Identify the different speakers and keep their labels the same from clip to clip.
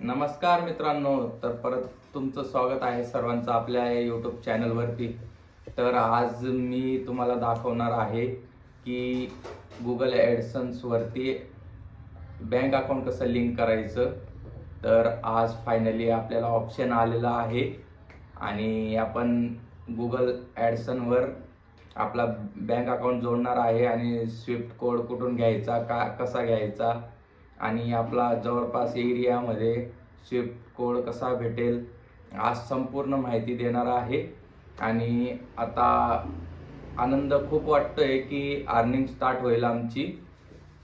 Speaker 1: नमस्कार मित्रांनो, तर परत तुमचं स्वागत आहे सर्वांचं आपल्या यूट्यूब चॅनलवरती. तर आज मी तुम्हाला दाखवणार आहे की गुगल ॲडसन्सवरती बँक अकाउंट कसं लिंक करायचं. तर आज फायनली आपल्याला ऑप्शन आलेला आहे आणि आपण गुगल ॲडसनवर आपला बँक अकाउंट जोडणार आहे आणि स्विफ्ट कोड कुठून घ्यायचा, कसा घ्यायचा आणि आपला जवळपास एरियामध्ये स्विफ्ट कोड कसा भेटेल, आज संपूर्ण माहिती देणार आहे. आणि आता आनंद खूप वाटतोय की अर्निंग स्टार्ट होईल आमची.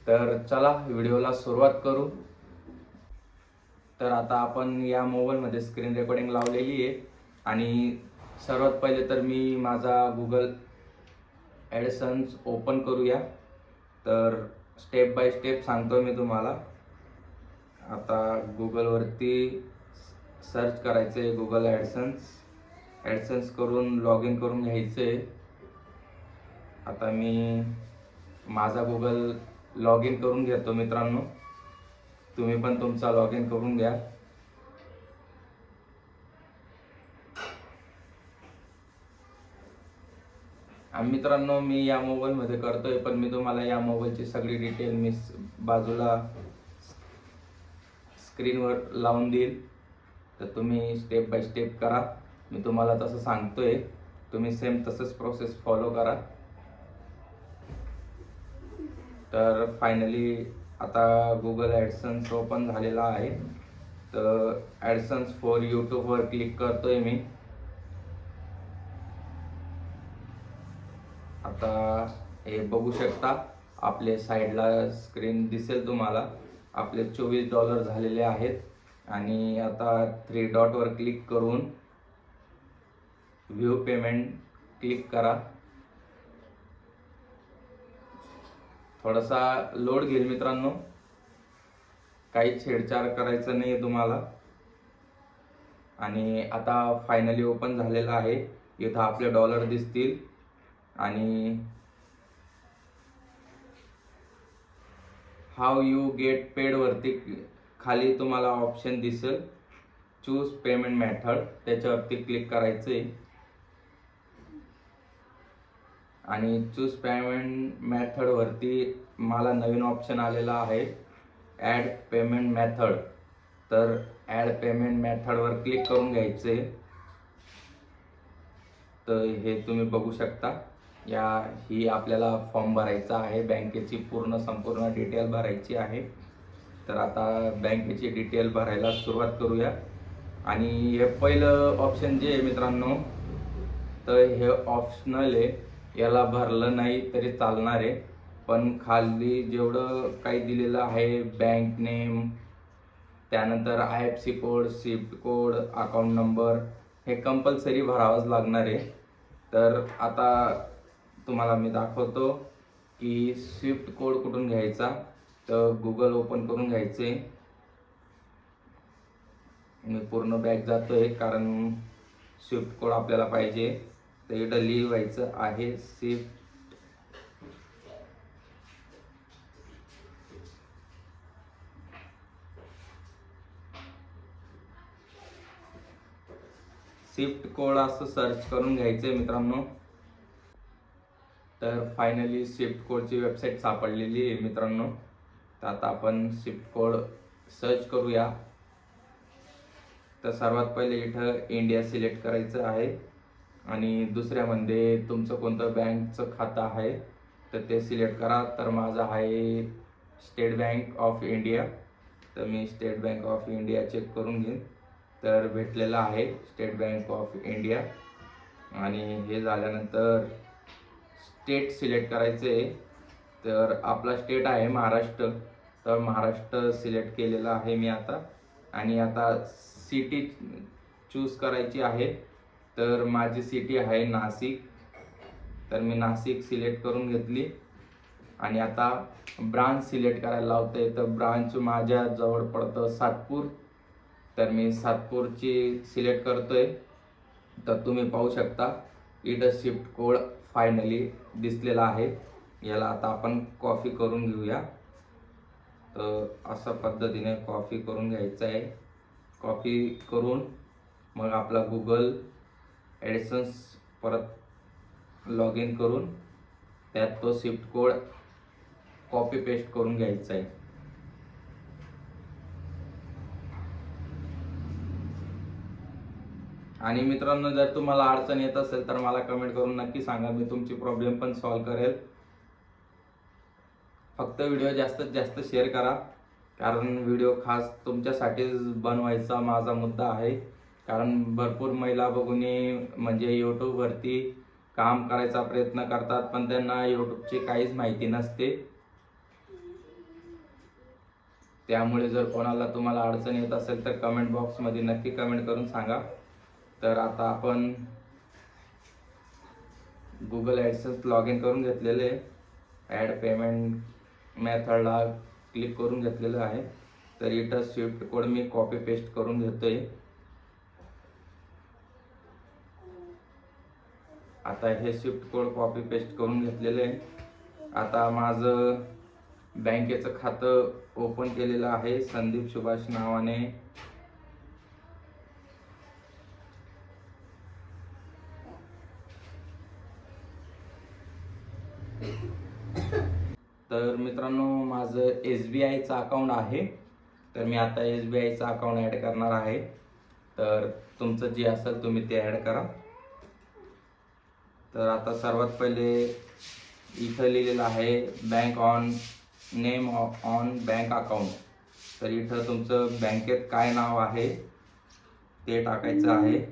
Speaker 1: तर चला व्हिडिओला सुरुवात करू. तर आता आपण या मोबाईलमध्ये स्क्रीन रेकॉर्डिंग लावलेली आहे आणि सर्वात पहिले तर मी माझा गुगल ॲडसन्स ओपन करूया. तर स्टेप बाय स्टेप सांगतो मी तुम्हाला. आता गुगलवरती सर्च करायचं आहे गुगल ॲडसन्स करून लॉग इन करून घ्यायचं आहे. आता मी माझा गुगल लॉग इन करून घेतो मित्रांनो, तुम्ही पण तुमचा लॉग इन करून घ्या. मित्रांनो मी या मोबाईलमध्ये करतोय, पण मी तुम्हाला या मोबाईलची सगळी डिटेल मी बाजूला स्क्रीनवर लावून देईल. तर तुम्ही स्टेप बाय स्टेप करा, मी तुम्हाला तसं सांगतोय, तुम्ही सेम तसंच प्रोसेस फॉलो करा. तर फायनली आता गुगल ॲडसन्स ओपन झालेला आहे. तर ॲडसन्स फॉर यूट्यूबवर क्लिक करतोय मी. आता हे बघू शकता, आपले साईडला स्क्रीन दिसेल तुम्हाला. आपले $24 झालेले आहेत आणि आता 3 डॉटवर क्लिक करून व्ह्यू पेमेंट क्लिक करा. थोडासा लोड घेईल मित्रांनो, काही छेडछाड करायचं नाही तुम्हाला. आणि आता फायनली ओपन झालेला आहे. इथं आपले डॉलर दिसतील आणि हाऊ यू गेट पेड वरती खाली तुम्हाला ऑप्शन दिसेल चूज पेमेंट मेथड, त्याच्यावरती क्लिक करायचं आहे. आणि चूज पेमेंट मेथड वरती मला नवीन ऑप्शन आलेला आहे ॲड पेमेंट मेथड. तर ॲड पेमेंट मेथडवर क्लिक करून घ्यायचे. तर हे तुम्ही बघू शकता, ही आपल्याला फॉर्म भरायचा आहे, बँकेची संपूर्ण डिटेल भरायची आहे. तर आता बँकेची डिटेल भरायला सुरुवात करूया. आणि हे पहिलं ऑप्शन जे आहे मित्रांनो, तर हे ऑप्शनल आहे, याला भरलं नाही तरी चालणार आहे. पण खाली जेवढं काही दिलेलं आहे, बँक नेम, त्यानंतर IFSC code, Swift code, account number, हे कंपल्सरी भरावंच लागणार आहे. तर आता तुम्हाला मी दाखवतो की स्विफ्ट कोड कुठून घ्यायचा. तर गुगल ओपन करून घ्यायचे. मी पूर्ण बॅक जातोय कारण स्विफ्ट कोड आपल्याला पाहिजे. तर इथं लिहायचं आहे स्विफ्ट कोड असं सर्च करून घ्यायचंय मित्रांनो. तर फायनली स्विफ्ट कोडची वेबसाईट सापडलेली आहे मित्रांनो. तर आता आपण स्विफ्ट कोड सर्च करूया. तर सर्वात पहिले इथं इंडिया सिलेक्ट करायचं आहे आणि दुसऱ्यामध्ये तुमचं कोणतं बँकचं खातं आहे तर ते सिलेक्ट करा. तर माझं आहे स्टेट बँक ऑफ इंडिया. तर मी State Bank of India check करून घेईन. तर भेटलेलं आहे स्टेट बँक ऑफ इंडिया. आणि हे झाल्यानंतर स्टेट सिलेक्ट करायचं आहे. तर आपला स्टेट आहे महाराष्ट्र. तर महाराष्ट्र सिलेक्ट केलेला आहे मी आता. आणि आता सिटी चूज करायची आहे. तर माझी सिटी आहे नाशिक. तर मी नाशिक सिलेक्ट करून घेतली. आणि आता ब्रांच सिलेक्ट करायला लावतोय. तर ब्रांच माझ्या जवळ पडतं सातपूर. तर मी सातपूरची सिलेक्ट करतोय. तर तुम्ही पाहू शकता इथं स्विफ्ट कोड फायनली दिसलेला आहे. याला आता आपण कॉपी करून घेऊया. तर अशा पद्धतीने कॉपी करून घ्यायचं आहे कॉपी करून मग आपला गुगल ॲडसन्स परत लॉग इन करून त्यात तो स्विफ्ट कोड कॉपी पेस्ट करून घ्यायचा आहे. आणि मित्रांनो, जर तुम्हाला अडचण येत असेल तर मला कमेंट करून नक्की सांगा, मी तुमची प्रॉब्लेम पण सॉल्व करेल. फक्त व्हिडिओ जास्तीत जास्त शेअर करा, कारण व्हिडिओ खास तुमच्यासाठीच बनवायचा माझा मुद्दा आहे. कारण भरपूर महिला भगिनी म्हणजे यूट्यूबवरती काम करायचा प्रयत्न करतात, पण त्यांना यूट्यूबची काहीच माहिती नसते. त्यामुळे जर कोणाला तुम्हाला अडचण येत असेल तर कमेंट बॉक्समध्ये नक्की कमेंट करून सांगा. तर आता आपण गुगल ॲडसन्स लॉग इन करून घेतलेले, ॲड पेमेंट मेथडला क्लिक करून घेतलेलं आहे. तर इथं स्विफ्ट कोड मी कॉपी पेस्ट करून घेतोय. आता हे स्विफ्ट कोड कॉपी पेस्ट करून घेतलेलं आहे. आता माझं बँकेचं खातं ओपन केलेलं आहे संदीप सुभाष नावाने. तर मित्रांनो, माझं SBIचं अकाउंट आहे. तर मी आता SBIचं अकाउंट ॲड करणार आहे. तर तुमचं जे असेल तुम्ही ते ॲड करा. तर आता सर्वात पहिले इथं लिहिलेलं आहे bank on name on bank account. तर इथं तुमचं बँकेत काय नाव आहे ते टाकायचं आहे.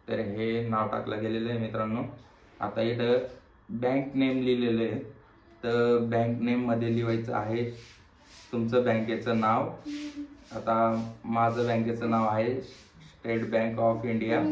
Speaker 1: तर हे नाव टाकलं गेलेलं आहे मित्रांनो. आता इथं बँक नेम लिहिलेलं आहे. तर बँक नेममध्ये लिहायचं आहे तुमचं बँकेचं नाव. आता माझं बँकेचं नाव आहे स्टेट बँक ऑफ इंडिया.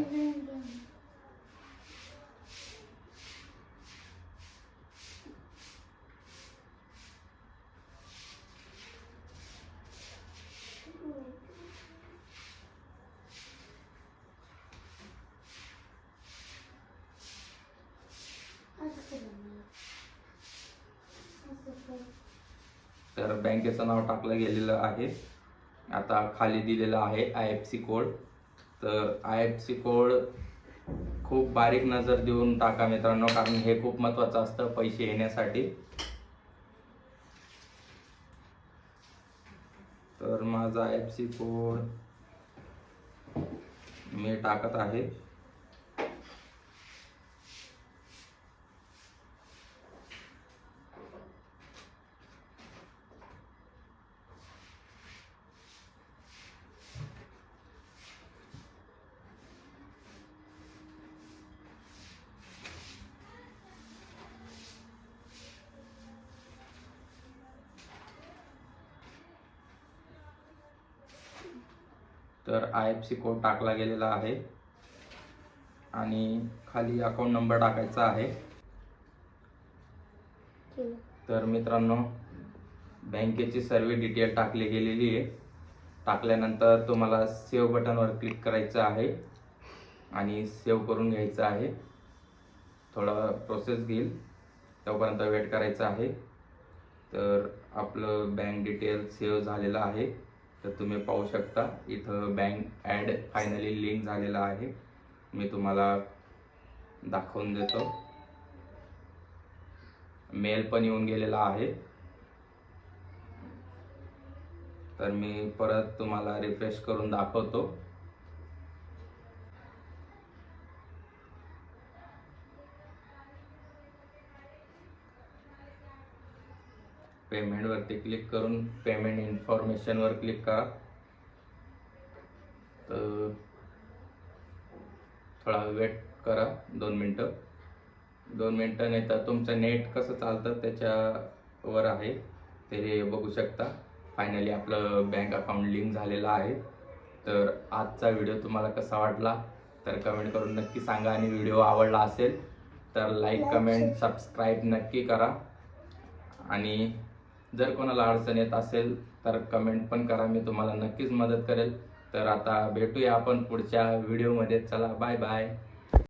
Speaker 1: तर बँकेचं नाव टाकलं गेलेलं आहे. आता खाली दिलेलं आहे IFSC कोड. तर IFSC कोड खूप बारीक नजर देऊन टाका मित्रांनो, कारण हे खूप महत्त्वाचं असतं पैसे येण्यासाठी. तर माझा IFSC कोड मी टाकत आहे. तर IFSC कोड टाकला गेलेला आहे आणि खाली अकाउंट नंबर टाकायचा आहे. तर मित्रांनो, बँकेची सर्व डिटेल टाकली गेलेली आहे. टाकल्यानंतर तुम्हाला सेव्ह बटनवर क्लिक करायचं आहे आणि सेव्ह करून घ्यायचं आहे. थोडा प्रोसेस घेईल, तोपर्यंत वेट करायचं आहे. तर आपलं बँक डिटेल सेव्ह झालेलं आहे. तर तुम्ही पाहू शकता इथं बँक ॲड फायनली लिंक झालेला आहे. मी तुम्हाला दाखवून देतो. मेल पण येऊन गेलेला आहे. तर मी परत तुम्हाला रिफ्रेश करून दाखवतो. पेमेंटवरती क्लिक करून पेमेंट इन्फॉर्मेशनवर क्लिक करा. तर थोडा वेट करा, 2 मिनटं. 2 मिनटं नाही तर तुमचं नेट कसं चालतं त्याच्यावर आहे, ते बघू शकता. फायनली आपलं बँक अकाउंट लिंक झालेलं आहे. तर आजचा व्हिडिओ तुम्हाला कसा वाटला तर कमेंट करून नक्की सांगा. आणि व्हिडिओ आवडला असेल तर लाईक, कमेंट, सबस्क्राईब नक्की करा. आणि जर कोणाला अडचण येत असेल तर कमेंट पण करा, मी तुम्हाला नक्कीच मदत करेल. तर आता भेटूया आपण पुढच्या व्हिडिओमध्ये. चला, बाय बाय.